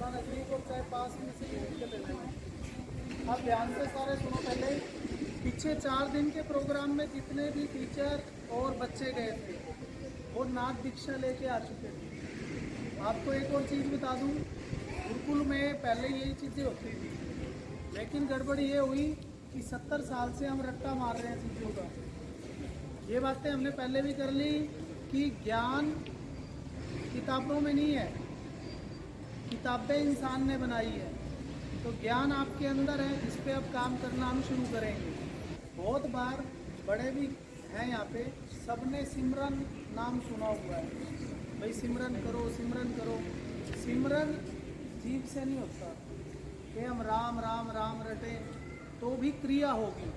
थोड़ा नजदीक और चाहे पास में से घूम के ले लेंगे। आप ध्यान से सारे सुनो। पहले पीछे 4 दिन के प्रोग्राम में जितने भी टीचर और बच्चे गए थे वो नाथ दीक्षा लेके आ चुके थे। आपको एक और चीज़ बता दूं, गुरुकुल में पहले यही चीज़ें होती थी, लेकिन गड़बड़ ये हुई कि 70 साल से हम रट्टा मार रहे हैं चीज़ों का। ये बातें हमने पहले भी कर ली कि ज्ञान किताबों में नहीं है, किताबें इंसान ने बनाई है। तो ज्ञान आपके अंदर है, इस पे अब काम करना हम शुरू करेंगे। बहुत बार बड़े भी हैं यहाँ पे, सबने सिमरन नाम सुना हुआ है, भाई सिमरन करो सिमरन करो। सिमरन जीव से नहीं होता कि हम राम राम राम रटे, तो भी क्रिया होगी।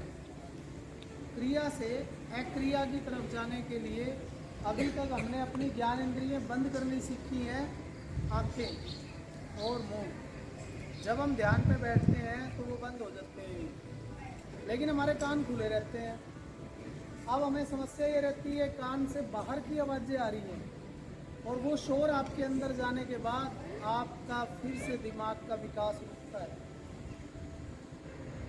क्रिया से अक्रिया की तरफ जाने के लिए अभी तक हमने अपनी ज्ञान इंद्रियां बंद करनी सीखी है, आंखें और मुंह। जब हम ध्यान पे बैठते हैं तो वो बंद हो जाते हैं, लेकिन हमारे कान खुले रहते हैं। अब हमें समस्या ये रहती है, कान से बाहर की आवाज़ें आ रही हैं और वो शोर आपके अंदर जाने के बाद आपका फिर से दिमाग का विकास होता है।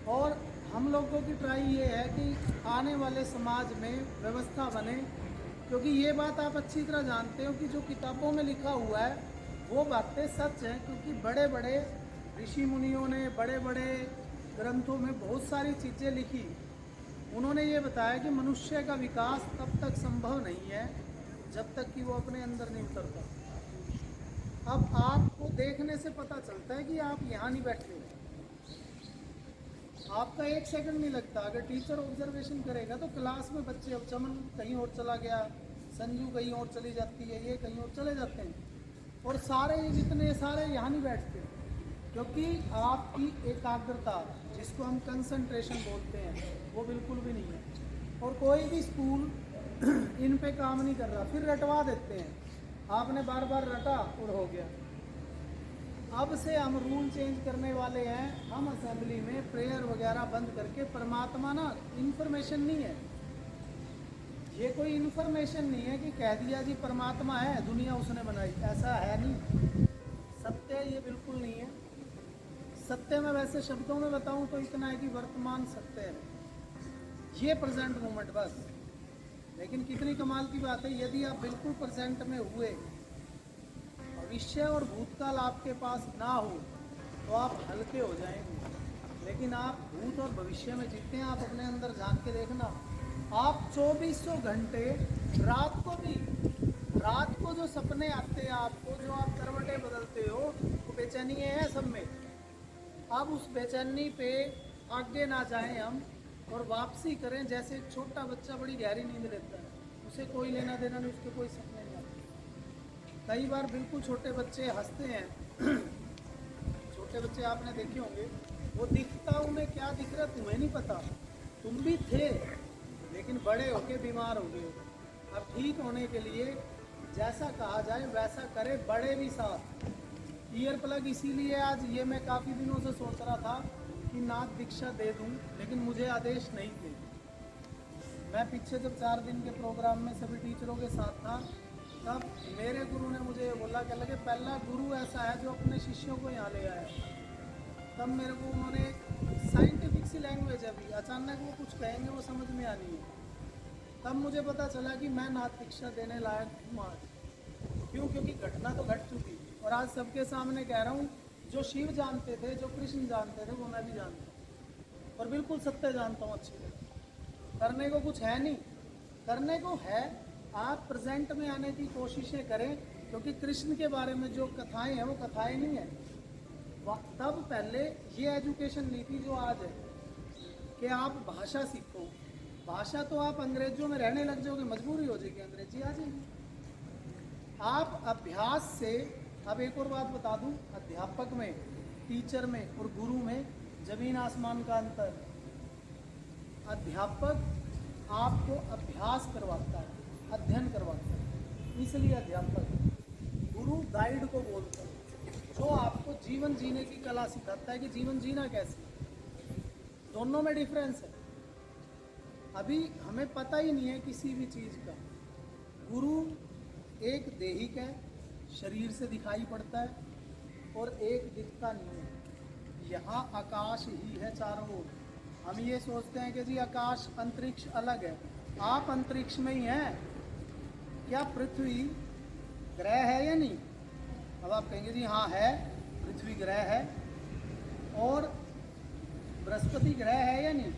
और हम लोगों की ट्राई ये है कि आने वाले समाज में व्यवस्था बने, क्योंकि ये बात आप अच्छी तरह जानते हो कि जो किताबों में लिखा हुआ है वो बातें सच हैं। क्योंकि बड़े बड़े ऋषि मुनियों ने बड़े बड़े ग्रंथों में बहुत सारी चीज़ें लिखी। उन्होंने ये बताया कि मनुष्य का विकास तब तक संभव नहीं है जब तक कि वो अपने अंदर नहीं उतरता। अब आपको देखने से पता चलता है कि आप यहाँ नहीं बैठे हो, आपका 1 सेकंड नहीं लगता। अगर टीचर ऑब्जर्वेशन करेगा तो क्लास में बच्चे, अब चमन कहीं और चला गया, संजू कहीं और चली जाती है, ये कहीं और चले जाते हैं, और सारे जितने सारे यहाँ नहीं बैठते, क्योंकि आपकी एकाग्रता, जिसको हम कंसंट्रेशन बोलते हैं, वो बिल्कुल भी नहीं है। और कोई भी स्कूल इन पे काम नहीं कर रहा, फिर रटवा देते हैं। आपने बार बार रटा और हो गया। अब से हम रूल चेंज करने वाले हैं। हम असेंबली में प्रेयर वगैरह बंद करके, परमात्मा ना इन्फॉर्मेशन नहीं है, ये कोई इन्फॉर्मेशन नहीं है कि कह दिया जी परमात्मा है, दुनिया उसने बनाई, ऐसा है नहीं। सत्य ये बिल्कुल नहीं है। सत्य में वैसे शब्दों में बताऊं तो इतना है कि वर्तमान सत्य है, ये प्रेजेंट मोमेंट बस। लेकिन कितनी कमाल की बात है, यदि आप बिल्कुल प्रेजेंट में हुए, भविष्य और भूतकाल आपके पास ना हो तो आप हल्के हो जाएंगे। लेकिन आप भूत और भविष्य में जीते हैं। आप अपने अंदर झांक के देखना, आप 2400 घंटे रात को जो सपने आते हैं आपको, जो आप करवटें बदलते हो, वो बेचैनी है सब में। अब उस बेचैनी पे आगे ना जाएं हम, और वापसी करें जैसे एक छोटा बच्चा बड़ी गहरी नींद लेता है, उसे कोई लेना देना नहीं, उसके कोई सपने नहीं आते। कई बार बिल्कुल छोटे बच्चे हंसते हैं छोटे बच्चे आपने देखे होंगे, वो दिखता उन्हें क्या दिख रहा तुम्हें नहीं पता, तुम भी थे, लेकिन बड़े होके बीमार हो गए। अब ठीक होने के लिए जैसा कहा जाए वैसा करे, बड़े भी साथ। ईयर प्लग इसीलिए आज ये मैं काफ़ी दिनों से सोच रहा था कि नाथ दीक्षा दे दूं, लेकिन मुझे आदेश नहीं थे। मैं पीछे जब 4 दिन के प्रोग्राम में सभी टीचरों के साथ था, तब मेरे गुरु ने मुझे बोला, कह लगे पहला गुरु ऐसा है जो अपने शिष्यों को यहाँ ले आया। तब मेरे को उन्होंने साइंटिफिक सी लैंग्वेज, अभी अचानक वो कुछ कहेंगे वो समझ में आनी है, तब मुझे पता चला कि मैं नाथ दीक्षा देने लायक हूँ आज। क्यों? क्योंकि घटना तो घट चुकी, और आज सबके सामने कह रहा हूँ, जो शिव जानते थे, जो कृष्ण जानते थे, वो मैं भी जानता हूँ, और बिल्कुल सत्य जानता हूँ अच्छी तरह। करने को कुछ है नहीं, करने को है आप प्रेजेंट में आने की कोशिशें करें, क्योंकि कृष्ण के बारे में जो कथाएं हैं वो कथाएं नहीं है। तब पहले ये एजुकेशन नहीं थी जो आज है, कि आप भाषा सीखो। भाषा तो आप अंग्रेजों में रहने लग जाओगे, मजबूरी हो जाएगी, अंग्रेजी आ जाएगी। आप अभ्यास से, अब एक और बात बता दूं, अध्यापक में, टीचर में और गुरु में जमीन आसमान का अंतर। अध्यापक आपको अभ्यास करवाता है, अध्ययन करवाता है, इसलिए अध्यापक। गुरु गाइड को बोलता है, जो आपको जीवन जीने की कला सिखाता है कि जीवन जीना कैसे। दोनों में डिफरेंस है। अभी हमें पता ही नहीं है किसी भी चीज़ का। गुरु एक देहिक है, शरीर से दिखाई पड़ता है, और एक दिखता नहीं है। यहाँ आकाश ही है चारों ओर। हम ये सोचते हैं कि जी आकाश अंतरिक्ष अलग है, आप अंतरिक्ष में ही हैं। क्या पृथ्वी ग्रह है या नहीं? अब आप कहेंगे जी हाँ है, पृथ्वी ग्रह है। और बृहस्पति ग्रह है या नहीं?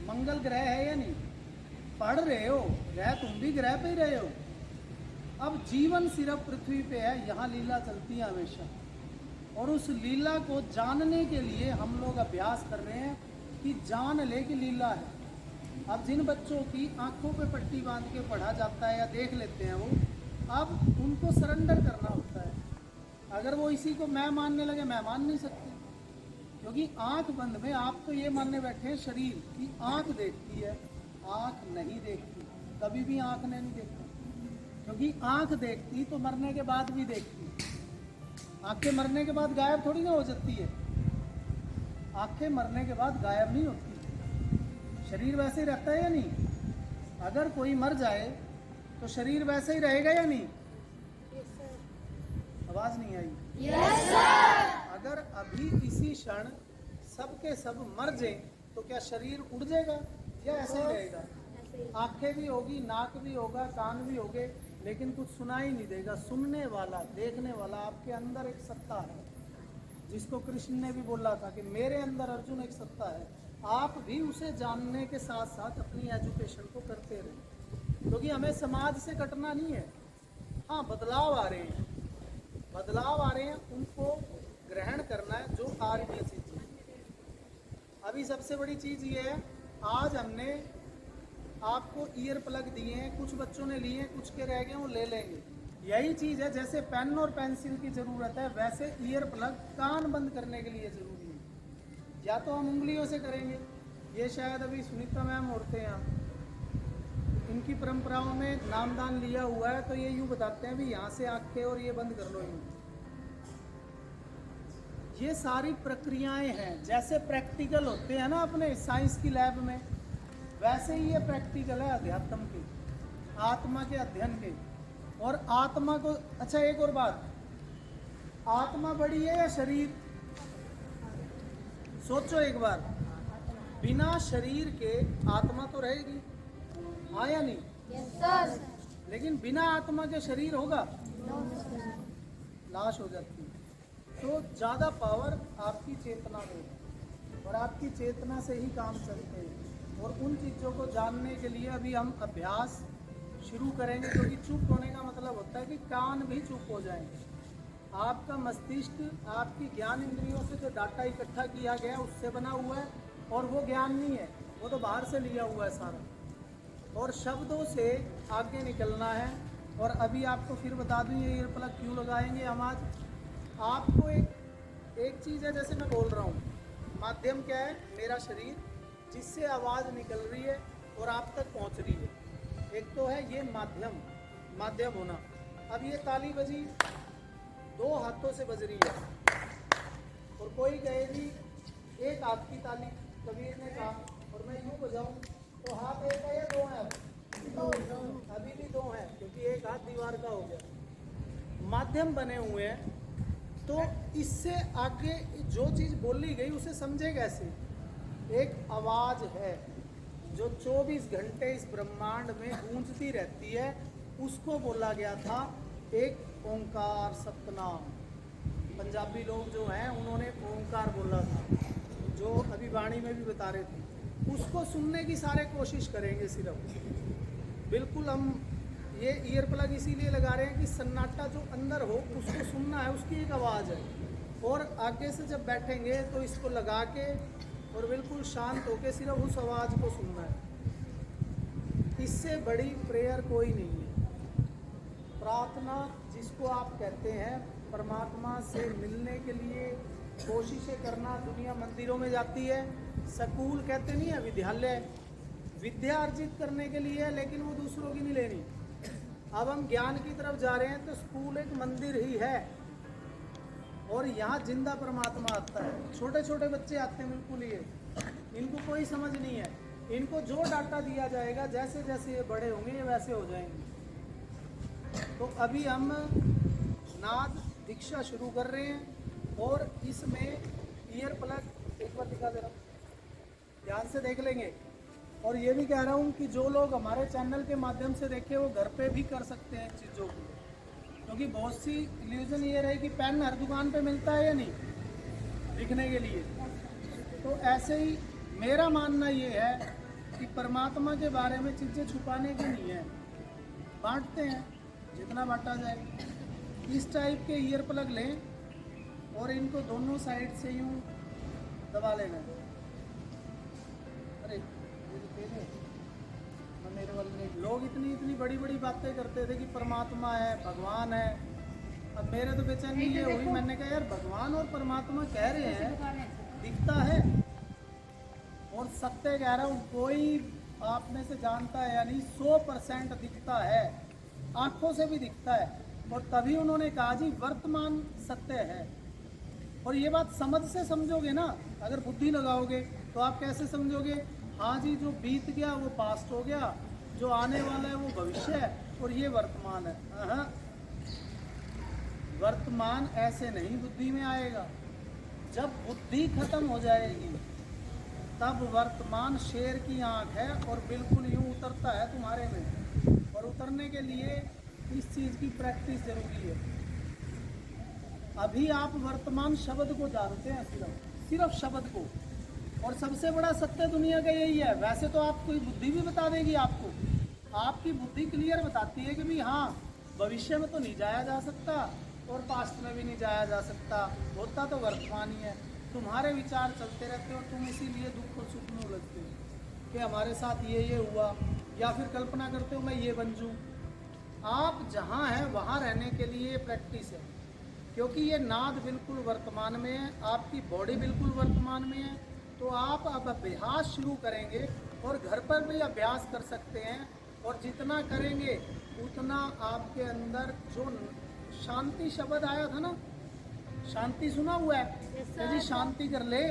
मंगल ग्रह है या नहीं? पढ़ रहे हो, ग्रह तुम भी ग्रह पे ही रहे हो। अब जीवन सिर्फ पृथ्वी पे है, यहाँ लीला चलती है हमेशा। और उस लीला को जानने के लिए हम लोग अभ्यास कर रहे हैं कि जान ले कि लीला है। अब जिन बच्चों की आंखों पे पट्टी बांध के पढ़ा जाता है या देख लेते हैं वो, अब उनको सरेंडर करना होता है। अगर वो इसी को मैं मानने लगे, मैं मान नहीं सकते, क्योंकि आंख बंद में आप तो ये मानने बैठे हैं शरीर की आंख देखती है, आंख नहीं देखती, कभी भी आंख ने नहीं देखती। क्योंकि आंख देखती तो मरने के बाद भी देखती। आंखें मरने के बाद गायब थोड़ी ना हो जाती है, आंखें मरने के बाद गायब नहीं होती। शरीर वैसे ही रहता है या नहीं? अगर कोई मर जाए तो शरीर वैसे ही रहेगा या नहीं? आवाज नहीं आई। Yes, sir. अगर अभी इसी क्षण सब के सब मर जाए तो क्या शरीर उड़ जाएगा या ऐसे ही रहेगा? आंखें भी होगी, नाक भी होगा, कान भी होंगे, लेकिन कुछ सुनाई नहीं देगा। सुनने वाला, देखने वाला आपके अंदर एक सत्ता है, जिसको कृष्ण ने भी बोला था कि मेरे अंदर अर्जुन एक सत्ता है। आप भी उसे जानने के साथ साथ अपनी एजुकेशन को करते रहें, क्योंकि हमें समाज से कटना नहीं है। हाँ, बदलाव आ रहे हैं, बदलाव आ रहे हैं, उनको ग्रहण करना है जो आ रही है चीज़ें। अभी सबसे बड़ी चीज़ ये है, आज हमने आपको ईयर प्लग दिए हैं, कुछ बच्चों ने लिए हैं, कुछ के रह गए वो ले लेंगे। यही चीज़ है, जैसे पेन और पेंसिल की ज़रूरत है, वैसे ईयर प्लग कान बंद करने के लिए ज़रूरी है। या तो हम उंगलियों से करेंगे, ये शायद अभी सुनीता मैम होते हैं, इनकी परंपराओं में नामदान लिया हुआ है, तो ये यूँ बताते हैं भी यहाँ से आंखें और ये बंद कर लो यूँ। ये सारी प्रक्रियाएं हैं, जैसे प्रैक्टिकल होते हैं ना अपने साइंस की लैब में, वैसे ही ये प्रैक्टिकल है अध्यात्म के, आत्मा के अध्ययन के। और आत्मा को, अच्छा एक और बात, आत्मा बड़ी है या शरीर? सोचो एक बार, बिना शरीर के आत्मा तो रहेगी, हाँ या नहीं? Yes, sir. लेकिन बिना आत्मा के शरीर होगा? लाश हो जाती है। तो ज़्यादा पावर आपकी चेतना में, और आपकी चेतना से ही काम चलते हैं। और उन चीज़ों को जानने के लिए अभी हम अभ्यास शुरू करेंगे, क्योंकि चुप होने का मतलब होता है कि कान भी चुप हो जाएंगे। आपका मस्तिष्क आपकी ज्ञान इंद्रियों से जो डाटा इकट्ठा किया गया है उससे बना हुआ है, और वो ज्ञान नहीं है, वो तो बाहर से लिया हुआ है सारा। और शब्दों से आगे निकलना है। और अभी आपको फिर बता दूं ये ईयर प्लग क्यों लगाएंगे हम आज। आपको एक चीज़ है, जैसे मैं बोल रहा हूँ, माध्यम क्या है? मेरा शरीर, जिससे आवाज़ निकल रही है और आप तक पहुँच रही है। एक तो है ये माध्यम होना। अब ये ताली बजी, दो हाथों से बज रही है, और कोई कहेगी एक हाथ की ताली, कबीर ने कहा, और मैं यूँ बजाऊँ तो हाथ एक है या दो है? अभी भी दो है, क्योंकि एक हाथ दीवार का हो गया। माध्यम बने हुए हैं, तो इससे आगे जो चीज़ बोली गई उसे समझे कैसे? एक आवाज़ है जो 24 घंटे इस ब्रह्मांड में गूंजती रहती है, उसको बोला गया था एक ओंकार सतनाम। पंजाबी लोग जो हैं उन्होंने ओंकार बोला था, जो अभी वाणी में भी बता रहे थे। उसको सुनने की सारे कोशिश करेंगे सिर्फ। बिल्कुल हम ये ईयर प्लग इसीलिए लगा रहे हैं कि सन्नाटा जो अंदर हो उसको सुनना है, उसकी एक आवाज़ है। और आगे से जब बैठेंगे तो इसको लगा के और बिल्कुल शांत होकर सिर्फ उस आवाज़ को सुनना है। इससे बड़ी प्रेयर कोई नहीं है। प्रार्थना जिसको आप कहते हैं, परमात्मा से मिलने के लिए कोशिशें करना। दुनिया मंदिरों में जाती है, स्कूल कहते नहीं है, विद्यालय, विद्या अर्जित करने के लिए है, लेकिन वो दूसरों की नहीं लेनी। अब हम ज्ञान की तरफ जा रहे हैं तो स्कूल एक मंदिर ही है, और यहाँ जिंदा परमात्मा आता है। छोटे छोटे बच्चे आते हैं, बिल्कुल ये, इनको कोई समझ नहीं है। इनको जो डाटा दिया जाएगा, जैसे जैसे ये बड़े होंगे ये वैसे हो जाएंगे। तो अभी हम नाद दीक्षा शुरू कर रहे हैं। और इसमें ईयर प्लग एक बार दिखा दे रहा हूँ, ध्यान से देख लेंगे। और ये भी कह रहा हूँ कि जो लोग हमारे चैनल के माध्यम से देखे वो घर पे भी कर सकते हैं चीज़ों को, क्योंकि बहुत सी इल्यूजन ये रहे कि पेन हर दुकान पे मिलता है या नहीं लिखने के लिए। तो ऐसे ही मेरा मानना ये है कि परमात्मा के बारे में चीज़ें छुपाने की नहीं है, बांटते हैं जितना बांटा जाए। इस टाइप के ईयर प्लग लें और इनको दोनों साइड से यूँ दबा लेना। अरे ये तो तेज है, मेरे वाले लोग इतनी इतनी बड़ी बड़ी बातें करते थे कि परमात्मा है, भगवान है। अब मेरे तो बेचैनी ये हुई, मैंने कहा यार भगवान और परमात्मा कह रहे हैं, दिखता है और सत्य कह रहा हूँ, कोई आप में से जानता है या नहीं, 100% दिखता है, आंखों से भी दिखता है। और तभी उन्होंने कहा जी वर्तमान सत्य है। और ये बात समझ से समझोगे ना, अगर बुद्धि लगाओगे तो आप कैसे समझोगे, हाँ जी जो बीत गया वो पास्ट हो गया, जो आने वाला है वो भविष्य है और ये वर्तमान है। हाँ, वर्तमान ऐसे नहीं बुद्धि में आएगा। जब बुद्धि खत्म हो जाएगी तब वर्तमान शेर की आंख है और बिल्कुल यूं उतरता है तुम्हारे में। और उतरने के लिए इस चीज़ की प्रैक्टिस जरूरी है। अभी आप वर्तमान शब्द को जानते हैं, सिर्फ शब्द को, और सबसे बड़ा सत्य दुनिया का यही है। वैसे तो आपको बुद्धि भी बता देगी, आपको आपकी बुद्धि क्लियर बताती है कि भाई हाँ भविष्य में तो नहीं जाया जा सकता और पास्ट में भी नहीं जाया जा सकता, होता तो वर्तमान ही है। तुम्हारे विचार चलते रहते हो, तुम इसीलिए दुख और सुख में उलझते हो कि हमारे साथ ये हुआ, या फिर कल्पना करते हो मैं ये बन जाऊँ। आप जहाँ हैं वहाँ रहने के लिए प्रैक्टिस है, क्योंकि ये नाद बिल्कुल वर्तमान में है, आपकी बॉडी बिल्कुल वर्तमान में है। तो आप अब अभ्यास शुरू करेंगे और घर पर भी अभ्यास कर सकते हैं, और जितना करेंगे उतना आपके अंदर जो शांति शब्द आया था ना, शांति सुना हुआ है तो जी शांति कर ले,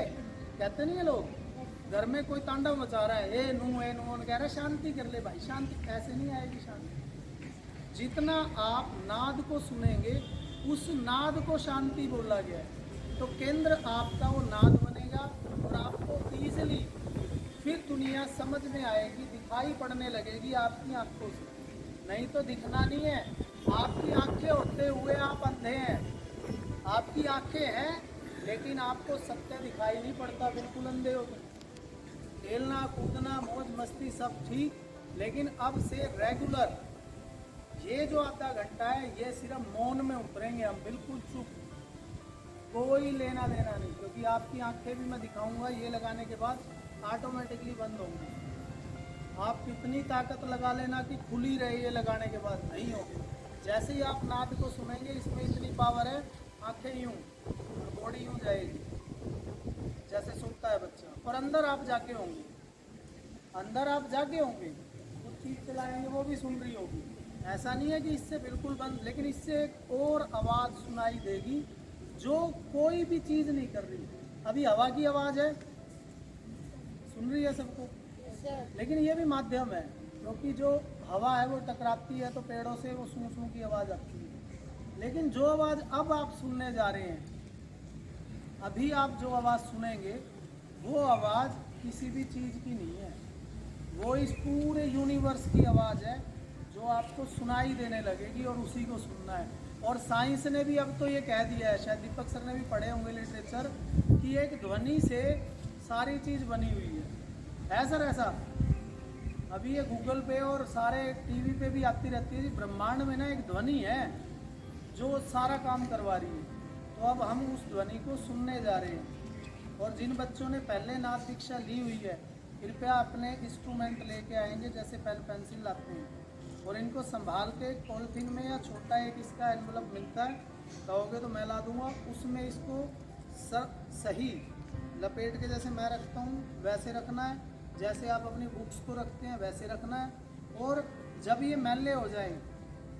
कहते नहीं है लोग। घर में कोई तांडव मचा रहा है, ए नू कह रहा है शांति कर ले भाई, शांति ऐसे नहीं आएगी शांति। जितना आप नाद को सुनेंगे उस नाद को शांति बोला गया है, तो केंद्र आपका वो नाद बनेगा और आपको ईजिली फिर दुनिया समझ में आएगी, दिखाई पड़ने लगेगी आपकी आंखों से। नहीं तो दिखना नहीं है। आपकी आंखें होते हुए आप अंधे हैं, आपकी आंखें हैं लेकिन आपको सत्य दिखाई नहीं पड़ता, बिल्कुल अंधे हो गए। खेलना कूदना मौज मस्ती सब ठीक, लेकिन अब से रेगुलर ये जो आधा घंटा है ये सिर्फ मौन में उतरेंगे हम, बिल्कुल चुप, कोई लेना देना नहीं। क्योंकि आपकी आंखें भी मैं दिखाऊंगा, ये लगाने के बाद ऑटोमेटिकली बंद होंगी। आप कितनी ताकत लगा लेना कि खुली रहे, ये लगाने के बाद नहीं होगी। जैसे ही आप नाद को सुनेंगे, इसमें इतनी पावर है, आंखें यूं और बॉडी यूं जाएगी जैसे सुनता है बच्चा, और अंदर आप जाके होंगे, अंदर आप जाके होंगे, कुछ चीज़ चलाएंगे वो भी सुन रही होगी। ऐसा नहीं है कि इससे बिल्कुल बंद, लेकिन इससे एक और आवाज़ सुनाई देगी जो कोई भी चीज़ नहीं कर रही। अभी हवा की आवाज़ है, सुन रही है सबको, लेकिन ये भी माध्यम है, क्योंकि जो हवा है वो टकराती है तो पेड़ों से वो सूं सूं की आवाज़ आती है। लेकिन जो आवाज़ अब आप सुनने जा रहे हैं, अभी आप जो आवाज़ सुनेंगे वो आवाज़ किसी भी चीज़ की नहीं है, वो इस पूरे यूनिवर्स की आवाज़ है जो आपको सुनाई देने लगेगी और उसी को सुनना है। और साइंस ने भी अब तो ये कह दिया है, शायद दीपक सर ने भी पढ़े होंगे लिटरेचर, कि एक ध्वनि से सारी चीज़ बनी हुई है सर ऐसा। अभी ये गूगल पे और सारे टीवी पे भी आती रहती है, ब्रह्मांड में ना एक ध्वनि है जो सारा काम करवा रही है। तो अब हम उस ध्वनि को सुनने जा रहे हैं। और जिन बच्चों ने पहले नाद दीक्षा ली हुई है, कृपया अपने इंस्ट्रूमेंट लेके आएंगे, जैसे पेन पेंसिल लाते हैं, और इनको संभाल के पॉलिथीन में या छोटा एक इसका एनवलप मिलता है, कहोगे तो मैं ला दूंगा, उसमें इसको सही लपेट के जैसे मैं रखता हूँ वैसे रखना है, जैसे आप अपनी बुक्स को रखते हैं वैसे रखना है। और जब ये मैले हो जाए,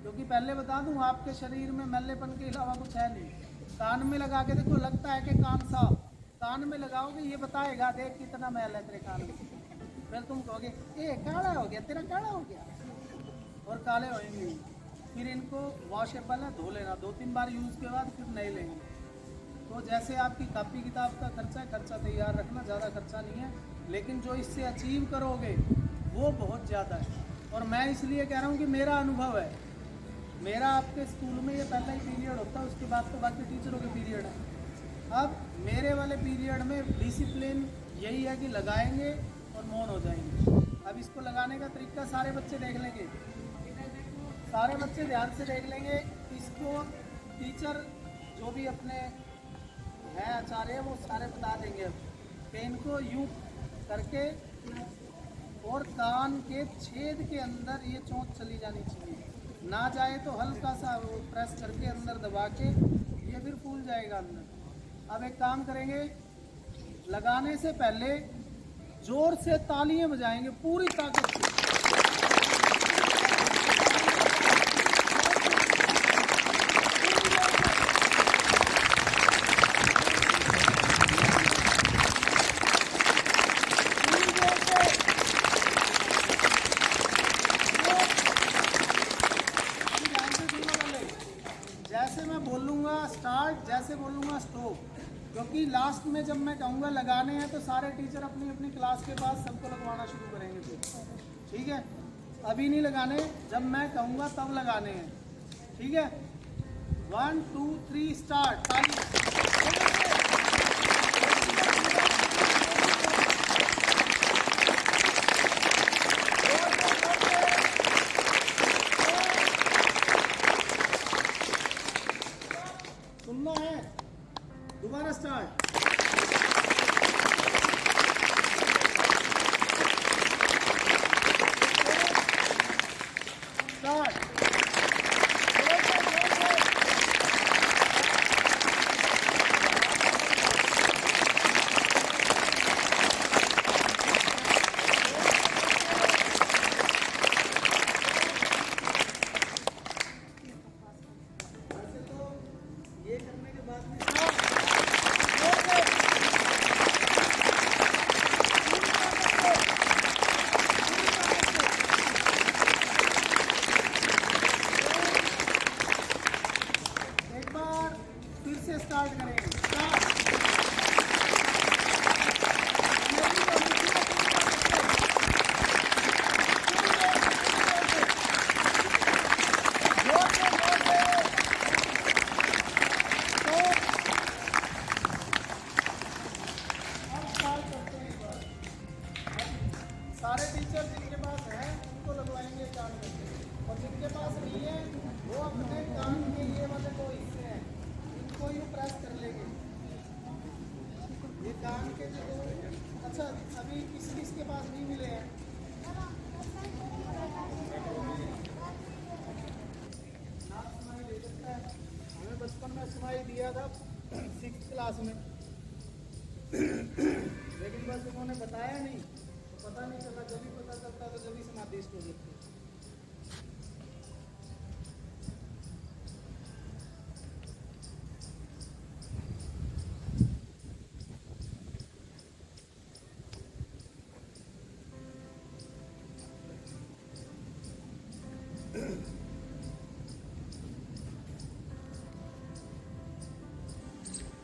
क्योंकि पहले बता दूं आपके शरीर में मैलेपन के अलावा कुछ है नहीं। कान में लगा के देखो, लगता है कि कान साफ, कान में लगाओगे ये बताएगा देख कितना मैल है तेरे कान में, फिर तुम कहोगे ए काला हो गया, तेरा काला हो गया, और काले होंगे। फिर इनको वॉशेबल है, धो लेना, 2-3 बार यूज़ के बाद फिर नहीं लेंगे। तो जैसे आपकी कापी किताब का खर्चा तैयार रखना, ज़्यादा खर्चा नहीं है, लेकिन जो इससे अचीव करोगे वो बहुत ज़्यादा है। और मैं इसलिए कह रहा हूँ कि मेरा अनुभव है, मेरा आपके स्कूल में ये पहला ही पीरियड होता है, उसके बाद तो बाकी टीचरों के पीरियड है। अब मेरे वाले पीरियड में डिसिप्लिन यही है कि लगाएंगे और मौन हो जाएंगे। अब इसको लगाने का तरीका सारे बच्चे देख लेंगे, सारे बच्चे ध्यान से देख लेंगे। इसको टीचर जो भी अपने हैं आचार्य वो सारे बता देंगे कि इनको यूँ करके और कान के छेद के अंदर ये चोंच चली जानी चाहिए, ना जाए तो हल्का सा वो प्रेस करके अंदर दबा के ये फिर फूल जाएगा अंदर। अब एक काम करेंगे, लगाने से पहले जोर से तालियां बजाएंगे पूरी ताकत से। जैसे मैं बोलूँगा स्टार्ट, जैसे बोलूँगा स्टॉप, क्योंकि लास्ट में जब मैं कहूँगा लगाने हैं तो सारे टीचर अपनी अपनी क्लास के पास सबको लगवाना शुरू करेंगे फिर। ठीक है, अभी नहीं लगाने, जब मैं कहूँगा तब लगाने हैं। ठीक है, 1 2 3 स्टार्ट। सुनना है, दोबारा स्टार्ट। ये करने के बाद में एक बार फिर से स्टार्ट करेंगे। सारे टीचर जिनके पास है उनको लगवाएंगे कान में, और जिनके पास नहीं है वो अपने कान के लिए वाले जो हिस्से हैं इनको यूँ प्रेस कर लेंगे। ये कान के जो, अच्छा अभी किस किस के पास नहीं मिले हैं? सुनाई दे सकता है, हमें बचपन में सुनाई दिया था 6th क्लास में, लेकिन बस उन्होंने बताया नहीं, पता नहीं चला। जब भी पता चलता तो जब भी समाधिष्ट हो जाती है।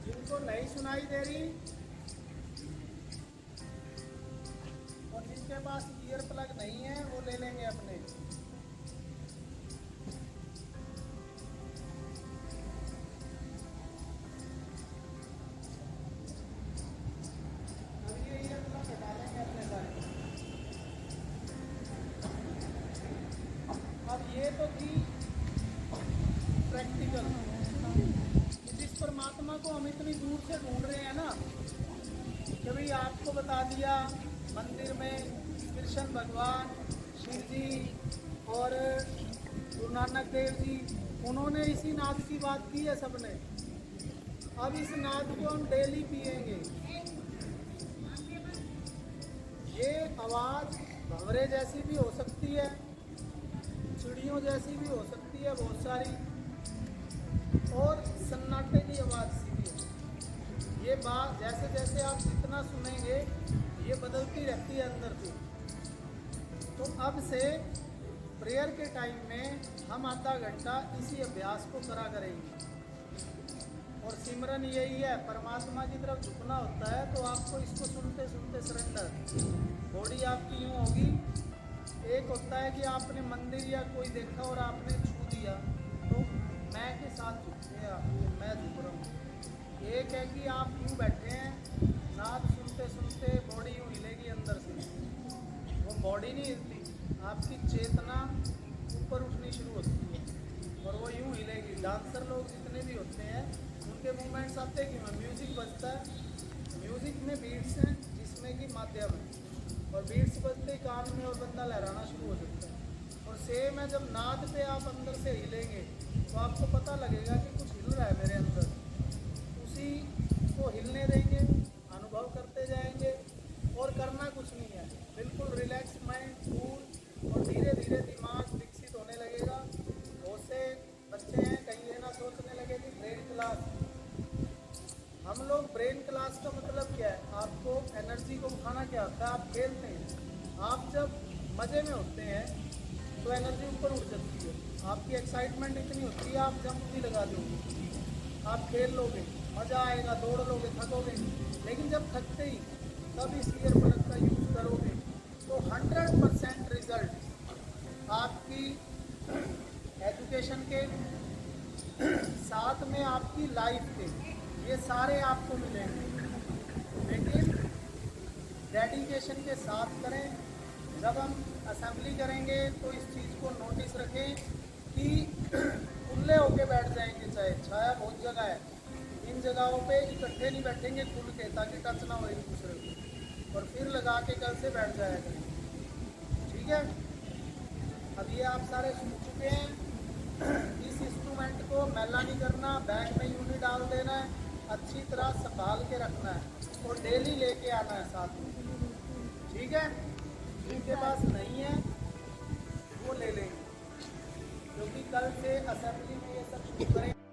जिनको नहीं सुनाई दे रही और जिनके पास ईयर प्लग नहीं है वो ले लेंगे अपने। अब ये ईयर प्लग हटा लेंगे अपने सारे। अब ये तो थी प्रैक्टिकल, जिस परमात्मा को हम इतनी दूर से ढूंढ रहे हैं ना, कि भाई आपको बता दिया मंदिर में कृष्ण भगवान, शिव जी और गुरु नानक देव जी, उन्होंने इसी नाद की बात की है सबने। अब इस नाद को हम डेली पिएंगे। ये आवाज़ भंवरे जैसी भी हो सकती है, चिड़ियों जैसी भी हो सकती है बहुत सारी, और सन्नाटे की आवाज़ सी भी है। ये बात जैसे जैसे आप जितना सुनेंगे ये बदलती रहती है अंदर से। तो अब से प्रेयर के टाइम में हम आधा घंटा इसी अभ्यास को करा करेंगे, और सिमरन यही है, परमात्मा की तरफ झुकना होता है। तो आपको इसको सुनते सुनते सरेंडर, बॉडी आपकी यूँ होगी। एक होता है कि आपने मंदिर या कोई देखा और आपने छू दिया तो मैं के साथ झुकते हैं आप, मैं झुक रहा हूँ। एक है कि आप यूँ बैठे हैं, नाद सुनते सुनते बॉडी यूँ हिलेगी अंदर से, वो बॉडी नहीं हिलती, आपकी चेतना ऊपर उठनी शुरू होती है और वो यूँ हिलेगी। डांसर लोग जितने भी होते हैं उनके मूवमेंट्स आते हैं कि म्यूज़िक बजता है, म्यूज़िक में बीट्स हैं जिसमें कि माध्यम है, और बीट्स बजते ही कान में और बंदा लहराना शुरू हो जाता है। और सेम है, जब नाद पे आप अंदर से हिलेंगे तो आपको पता लगेगा कि कुछ हिल रहा है मेरे अंदर, उसी को हिलने देंगे, अनुभव करते जाएंगे और करना कुछ नहीं है। बिल्कुल रिलैक्स माइंड, कूल, और धीरे धीरे दिमाग विकसित होने लगेगा। बहुत से बच्चे हैं कहीं ये ना सोचने लगे कि ब्रेन क्लास, हम लोग ब्रेन क्लास का मतलब क्या है, आपको एनर्जी को उठाना क्या होता है, आप खेलते हैं। आप जब मज़े में होते हैं तो एनर्जी ऊपर उठ जाती है, आपकी एक्साइटमेंट इतनी होती है, आप जंप भी लगा दोगे, आप खेल लोगे, मज़ा आएगा, दौड़ लोगे, थकोगे। लेकिन जब थकते ही तब इस ईयर प्लग का यूज़ करोगे तो 100% रिजल्ट आपकी एजुकेशन के साथ में आपकी लाइफ के, ये सारे आपको मिलेंगे। लेकिन डेडिकेशन के साथ करें। जब हम असेंबली करेंगे तो इस चीज़ को नोटिस रखें कि खुले होके बैठ जाएंगे, चाहे छाया बहुत जगह है, इन जगहों पे इकट्ठे नहीं बैठेंगे खुल के, ताकि टच ना हो एक दूसरे को, और फिर लगा के कल से बैठ जाया करें। ठीक है, अब ये आप सारे सुन चुके हैं। इस इंस्ट्रूमेंट को मैला नहीं करना, बैग में यूं नहीं डाल देना है, अच्छी तरह संभाल के रखना है और डेली लेके आना है साथ में। ठीक है, जिनके पास नहीं है वो ले लेंगे, क्योंकि कल से असेंबली में ये सब शुरू करेंगे।